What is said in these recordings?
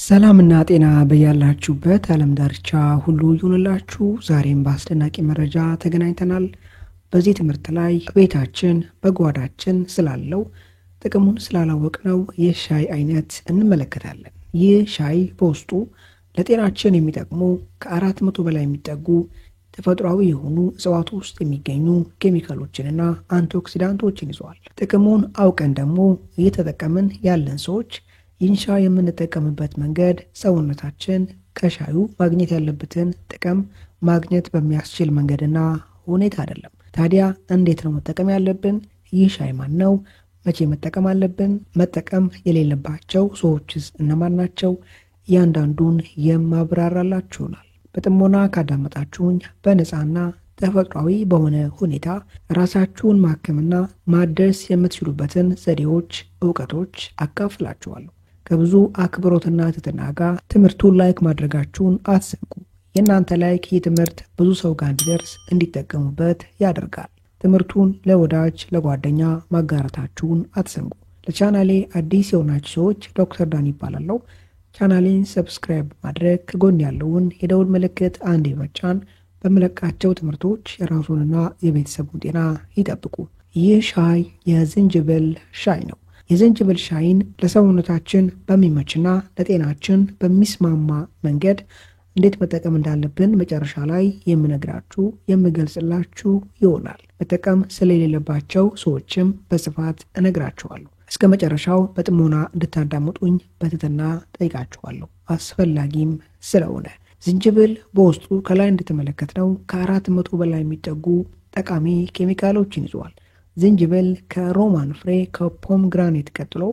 ሰላምና ጤና በያላችሁበት ዓለም ዳርቻ ሁሉ ይሁንላችሁ። ዛሬም በአስደናቂ መረጃ ተገናኝተናል። በዚህ ትምህርት ላይ ቤታችን በጓዳችን ስላለው ጥቅሙን ስላላወቅነው የሻይ አይነት እንመለከታለን። ይህ ሻይ በውስጡ ለጤናችን የሚጠቅሙ ከ400 በላይ የሚጠጉ ተፈጥሯዊ የሆኑ እጽዋት ውስጥ የሚገኙ ኬሚካሎችንና አንቲኦክሲዳንቶችን ይዟል። ጥቅሙን አውቀን ደግሞ እየተጠቀምን ያለን ሰዎች ይህን ሻይ የምንጠቀምበት መንገድ ሰውነታችን ከሻዩ ማግኘት ያለበትን ጥቅም ማግኘት በሚያስችል መንገድና ሁኔታ አይደለም። ታዲያ እንዴት ነው መጠቀም ያለብን? ይህ ሻይ ማን ነው? መቼ መጠቀም አለብን? መጠቀም የሌለባቸው ሰዎችስ እነማን ናቸው? እያንዳንዱን የማብራራላችሁናል። በጥሞና ካዳመጣችሁኝ በነፃና ተፈጥሯዊ በሆነ ሁኔታ ራሳችሁን ማከምና ማደስ የምትችሉበትን ዘዴዎች፣ እውቀቶች አካፍላችኋለሁ። ከብዙ አክብሮትና ትህትና ጋር ትምህርቱን ላይክ ማድረጋችሁን አትዘንጉ። የእናንተ ላይክ ይህ ትምህርት ብዙ ሰው ጋር እንዲደርስ እንዲጠቀሙበት ያደርጋል። ትምህርቱን ለወዳጅ ለጓደኛ ማጋራታችሁን አትዘንጉ። ለቻናሌ አዲስ የሆናችሁ ሰዎች ዶክተር ዳን ይባላለሁ። ቻናሌን ሰብስክራይብ ማድረግ ከጎን ያለውን የደውል ምልክት አንዴ መጫን በመለቃቸው ትምህርቶች የራሱንና የቤተሰቡን ጤና ይጠብቁ። ይህ ሻይ የዝንጅብል ሻይ ነው። የዝንጅብል ሻይን ለሰውነታችን በሚመችና ለጤናችን በሚስማማ መንገድ እንዴት መጠቀም እንዳለብን መጨረሻ ላይ የምገልጽላችሁ ይሆናል። መጠቀም ስለሌለባቸው ሰዎችም በስፋት እነግራችኋለሁ። እስከ መጨረሻው በጥሞና እንድታዳምጡኝ በትህትና ጠይቃችኋለሁ፣ አስፈላጊም ስለሆነ። ዝንጅብል በውስጡ ከላይ እንደተመለከትነው ከ400 በላይ የሚጠጉ ጠቃሚ ኬሚካሎችን ይዟል። ዝንጅብል ከሮማን ፍሬ ከፖምግራኔት ቀጥሎ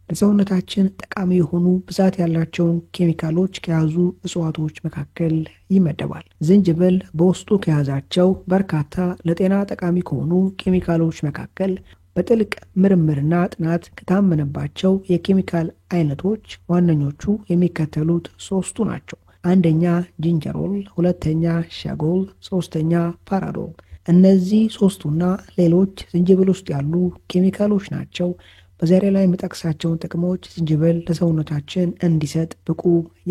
ለሰውነታችን ጠቃሚ የሆኑ ብዛት ያላቸውን ኬሚካሎች ከያዙ እጽዋቶች መካከል ይመደባል። ዝንጅብል በውስጡ ከያዛቸው በርካታ ለጤና ጠቃሚ ከሆኑ ኬሚካሎች መካከል በጥልቅ ምርምርና ጥናት ከታመነባቸው የኬሚካል አይነቶች ዋነኞቹ የሚከተሉት ሶስቱ ናቸው። አንደኛ ጂንጀሮል፣ ሁለተኛ ሻጎል፣ ሶስተኛ ፓራዶል። እነዚህ ሶስቱና ሌሎች ዝንጅብል ውስጥ ያሉ ኬሚካሎች ናቸው በዛሬ ላይ የምጠቅሳቸውን ጥቅሞች ዝንጅብል ለሰውነታችን እንዲሰጥ ብቁ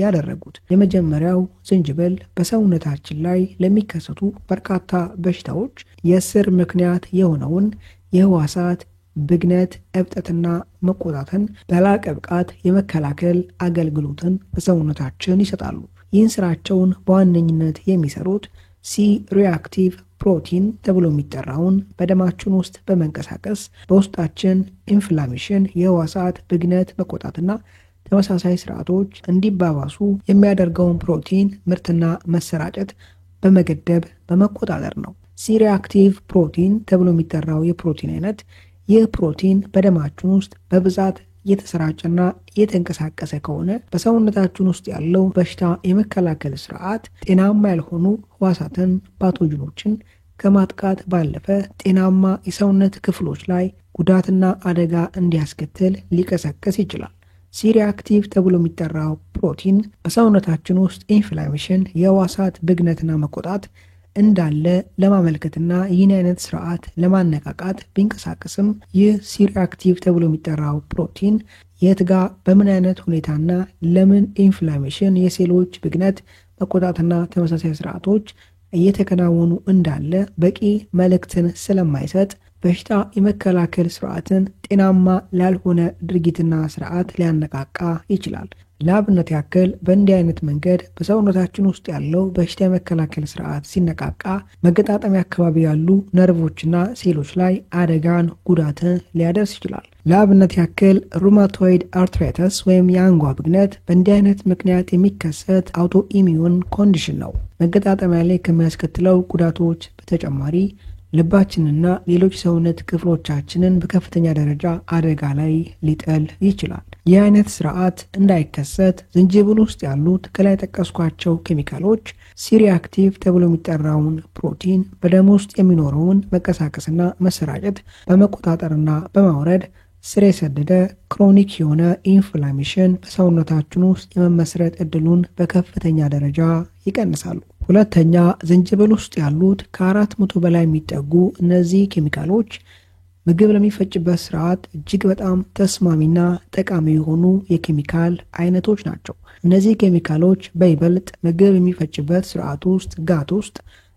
ያደረጉት። የመጀመሪያው ዝንጅብል በሰውነታችን ላይ ለሚከሰቱ በርካታ በሽታዎች የስር ምክንያት የሆነውን የህዋሳት ብግነት፣ እብጠትና መቆጣትን በላቀ ብቃት የመከላከል አገልግሎትን በሰውነታችን ይሰጣሉ። ይህን ስራቸውን በዋነኝነት የሚሰሩት ሲ ሪአክቲቭ ፕሮቲን ተብሎ የሚጠራውን በደማችን ውስጥ በመንቀሳቀስ በውስጣችን ኢንፍላሜሽን፣ የህዋሳት ብግነት፣ መቆጣትና ተመሳሳይ ስርዓቶች እንዲባባሱ የሚያደርገውን ፕሮቲን ምርትና መሰራጨት በመገደብ በመቆጣጠር ነው። ሲ ሪአክቲቭ ፕሮቲን ተብሎ የሚጠራው የፕሮቲን አይነት ይህ ፕሮቲን በደማችን ውስጥ በብዛት የተሰራጨና የተንቀሳቀሰ ከሆነ በሰውነታችን ውስጥ ያለው በሽታ የመከላከል ስርዓት ጤናማ ያልሆኑ ህዋሳትን ፓቶጂኖችን ከማጥቃት ባለፈ ጤናማ የሰውነት ክፍሎች ላይ ጉዳትና አደጋ እንዲያስከትል ሊቀሰቀስ ይችላል። ሲ ሪአክቲቭ ተብሎ የሚጠራው ፕሮቲን በሰውነታችን ውስጥ ኢንፍላሜሽን፣ የህዋሳት ብግነትና መቆጣት እንዳለ ለማመልከትና ይህን አይነት ስርዓት ለማነቃቃት ቢንቀሳቀስም ይህ ሲ ሪአክቲቭ ተብሎ የሚጠራው ፕሮቲን የት ጋር በምን አይነት ሁኔታና ለምን ኢንፍላሜሽን፣ የሴሎች ብግነት፣ መቆጣትና ተመሳሳይ ስርዓቶች እየተከናወኑ እንዳለ በቂ መልእክትን ስለማይሰጥ በሽታ የመከላከል ስርዓትን ጤናማ ላልሆነ ድርጊትና ስርዓት ሊያነቃቃ ይችላል። ለአብነት ያክል በእንዲህ አይነት መንገድ በሰውነታችን ውስጥ ያለው በሽታ የመከላከል ስርዓት ሲነቃቃ መገጣጠሚያ አካባቢ ያሉ ነርቮችና ሴሎች ላይ አደጋን፣ ጉዳትን ሊያደርስ ይችላል። ለአብነት ያክል ሩማቶይድ አርትራይተስ ወይም የአንጓ ብግነት በእንዲህ አይነት ምክንያት የሚከሰት አውቶ ኢሚዩን ኮንዲሽን ነው። መገጣጠሚያ ላይ ከሚያስከትለው ጉዳቶች በተጨማሪ ልባችንና ሌሎች ሰውነት ክፍሎቻችንን በከፍተኛ ደረጃ አደጋ ላይ ሊጥል ይችላል። ይህ አይነት ስርዓት እንዳይከሰት ዝንጅብል ውስጥ ያሉት ከላይ ጠቀስኳቸው ኬሚካሎች ሲ ሪአክቲቭ ተብሎ የሚጠራውን ፕሮቲን በደም ውስጥ የሚኖረውን መቀሳቀስና መሰራጨት በመቆጣጠርና በማውረድ ስር የሰደደ ክሮኒክ የሆነ ኢንፍላሜሽን በሰውነታችን ውስጥ የመመስረት እድሉን በከፍተኛ ደረጃ ይቀንሳሉ። ሁለተኛ ዝንጅብል ውስጥ ያሉት ከ400 በላይ የሚጠጉ እነዚህ ኬሚካሎች ምግብ ለሚፈጭበት ስርዓት እጅግ በጣም ተስማሚና ጠቃሚ የሆኑ የኬሚካል አይነቶች ናቸው። እነዚህ ኬሚካሎች በይበልጥ ምግብ የሚፈጭበት ስርዓት ውስጥ ጋት ውስጥ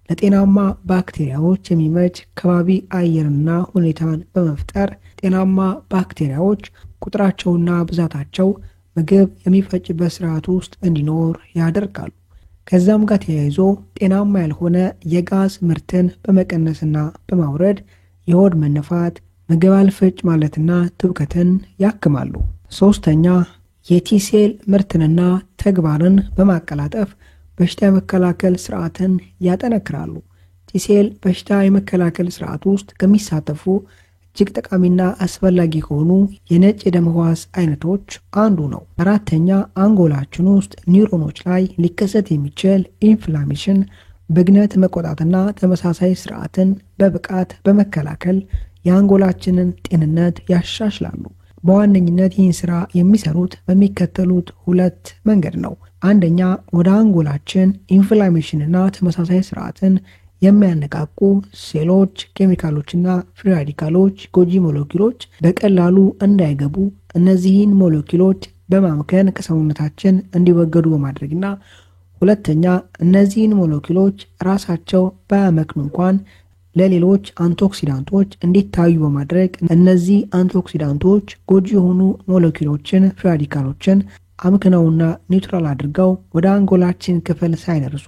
ለጤናማ ባክቴሪያዎች የሚመች ከባቢ አየርና ሁኔታን በመፍጠር ጤናማ ባክቴሪያዎች ቁጥራቸውና ብዛታቸው ምግብ የሚፈጭበት ስርዓት ውስጥ እንዲኖር ያደርጋሉ። ከዛም ጋር ተያይዞ ጤናማ ያልሆነ የጋዝ ምርትን በመቀነስና በማውረድ የሆድ መነፋት፣ ምግብ አልፈጭ ማለትና ትውከትን ያክማሉ። ሶስተኛ የቲሴል ምርትንና ተግባርን በማቀላጠፍ በሽታ የመከላከል ስርዓትን ያጠነክራሉ። ቲሴል በሽታ የመከላከል ስርዓት ውስጥ ከሚሳተፉ እጅግ ጠቃሚና አስፈላጊ ከሆኑ የነጭ የደም ሕዋስ አይነቶች አንዱ ነው። አራተኛ አንጎላችን ውስጥ ኒውሮኖች ላይ ሊከሰት የሚችል ኢንፍላሜሽን ብግነት መቆጣትና ተመሳሳይ ስርዓትን በብቃት በመከላከል የአንጎላችንን ጤንነት ያሻሽላሉ። በዋነኝነት ይህን ስራ የሚሰሩት በሚከተሉት ሁለት መንገድ ነው። አንደኛ ወደ አንጎላችን ኢንፍላሜሽንና ተመሳሳይ ስርዓትን የሚያነቃቁ ሴሎች፣ ኬሚካሎችና ፍሪ ራዲካሎች፣ ጎጂ ሞለኪውሎች በቀላሉ እንዳይገቡ እነዚህን ሞለኪውሎች በማምከን ከሰውነታችን እንዲወገዱ በማድረግና ሁለተኛ እነዚህን ሞለኪውሎች ራሳቸው ባያመክኑ እንኳን ለሌሎች አንቲኦክሲዳንቶች እንዲታዩ በማድረግ እነዚህ አንቲኦክሲዳንቶች ጎጂ የሆኑ ሞለኪውሎችን ፍሪ ራዲካሎችን አምክነውና ኒውትራል አድርገው ወደ አንጎላችን ክፍል ሳይደርሱ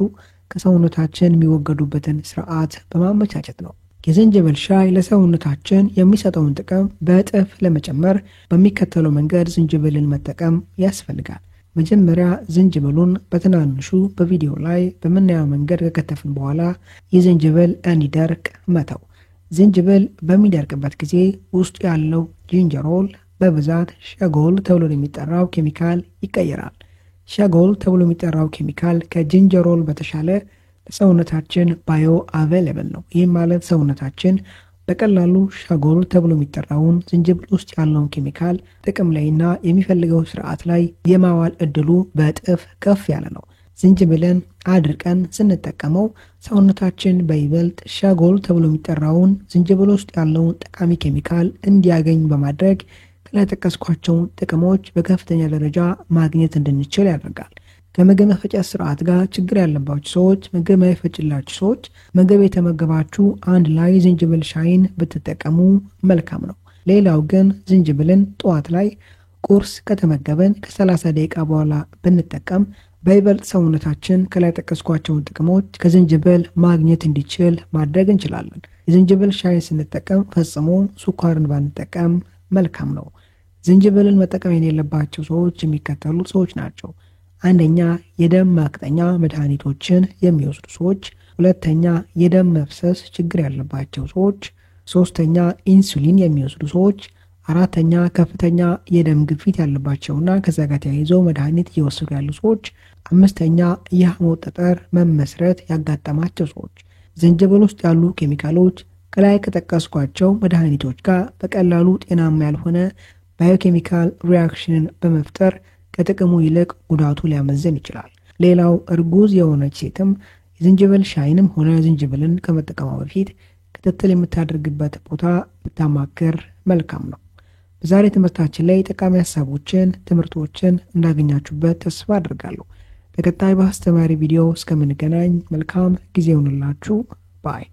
ከሰውነታችን የሚወገዱበትን ስርዓት በማመቻቸት ነው። የዝንጅብል ሻይ ለሰውነታችን የሚሰጠውን ጥቅም በእጥፍ ለመጨመር በሚከተለው መንገድ ዝንጅብልን መጠቀም ያስፈልጋል። መጀመሪያ ዝንጅብሉን በትናንሹ በቪዲዮ ላይ በምናየው መንገድ ከከተፍን በኋላ የዝንጅብል እንዲደርቅ መተው። ዝንጅብል በሚደርቅበት ጊዜ ውስጡ ያለው ጂንጀሮል በብዛት ሸጎል ተብሎ የሚጠራው ኬሚካል ይቀየራል። ሸጎል ተብሎ የሚጠራው ኬሚካል ከጂንጀሮል በተሻለ ለሰውነታችን ባዮ አቬሌብል ነው። ይህም ማለት ሰውነታችን በቀላሉ ሸጎል ተብሎ የሚጠራውን ዝንጅብል ውስጥ ያለውን ኬሚካል ጥቅም ላይና የሚፈልገው ስርዓት ላይ የማዋል እድሉ በእጥፍ ከፍ ያለ ነው። ዝንጅብልን አድርቀን ስንጠቀመው ሰውነታችን በይበልጥ ሸጎል ተብሎ የሚጠራውን ዝንጅብል ውስጥ ያለውን ጠቃሚ ኬሚካል እንዲያገኝ በማድረግ ከላይ ጠቀስኳቸውን ጥቅሞች በከፍተኛ ደረጃ ማግኘት እንድንችል ያደርጋል። ከምግብ መፈጨት ስርዓት ጋር ችግር ያለባችሁ ሰዎች፣ ምግብ ማይፈጭላችሁ ሰዎች ምግብ የተመገባችሁ አንድ ላይ ዝንጅብል ሻይን ብትጠቀሙ መልካም ነው። ሌላው ግን ዝንጅብልን ጠዋት ላይ ቁርስ ከተመገበን ከ30 ደቂቃ በኋላ ብንጠቀም በይበልጥ ሰውነታችን ከላይ ጠቀስኳቸውን ጥቅሞች ከዝንጅብል ማግኘት እንዲችል ማድረግ እንችላለን። የዝንጅብል ሻይን ስንጠቀም ፈጽሞ ስኳርን ባንጠቀም መልካም ነው። ዝንጅብልን መጠቀም የሌለባቸው ሰዎች የሚከተሉት ሰዎች ናቸው። አንደኛ የደም ማቅጠኛ መድኃኒቶችን የሚወስዱ ሰዎች፣ ሁለተኛ የደም መፍሰስ ችግር ያለባቸው ሰዎች፣ ሶስተኛ ኢንሱሊን የሚወስዱ ሰዎች፣ አራተኛ ከፍተኛ የደም ግፊት ያለባቸውና ከዛ ጋር ተያይዘው መድኃኒት እየወሰዱ ያሉ ሰዎች፣ አምስተኛ የሐሞት ጠጠር መመስረት ያጋጠማቸው ሰዎች። ዝንጅብል ውስጥ ያሉ ኬሚካሎች ከላይ ከጠቀስኳቸው መድኃኒቶች ጋር በቀላሉ ጤናማ ያልሆነ ባዮኬሚካል ሪያክሽንን በመፍጠር ከጥቅሙ ይልቅ ጉዳቱ ሊያመዝን ይችላል። ሌላው እርጉዝ የሆነች ሴትም የዝንጅብል ሻይንም ሆነ ዝንጅብልን ከመጠቀሟ በፊት ክትትል የምታደርግበት ቦታ ብታማክር መልካም ነው። በዛሬ ትምህርታችን ላይ ጠቃሚ ሀሳቦችን፣ ትምህርቶችን እንዳገኛችሁበት ተስፋ አድርጋለሁ። በቀጣይ በአስተማሪ ቪዲዮ እስከምንገናኝ መልካም ጊዜ ይሁንላችሁ። ባይ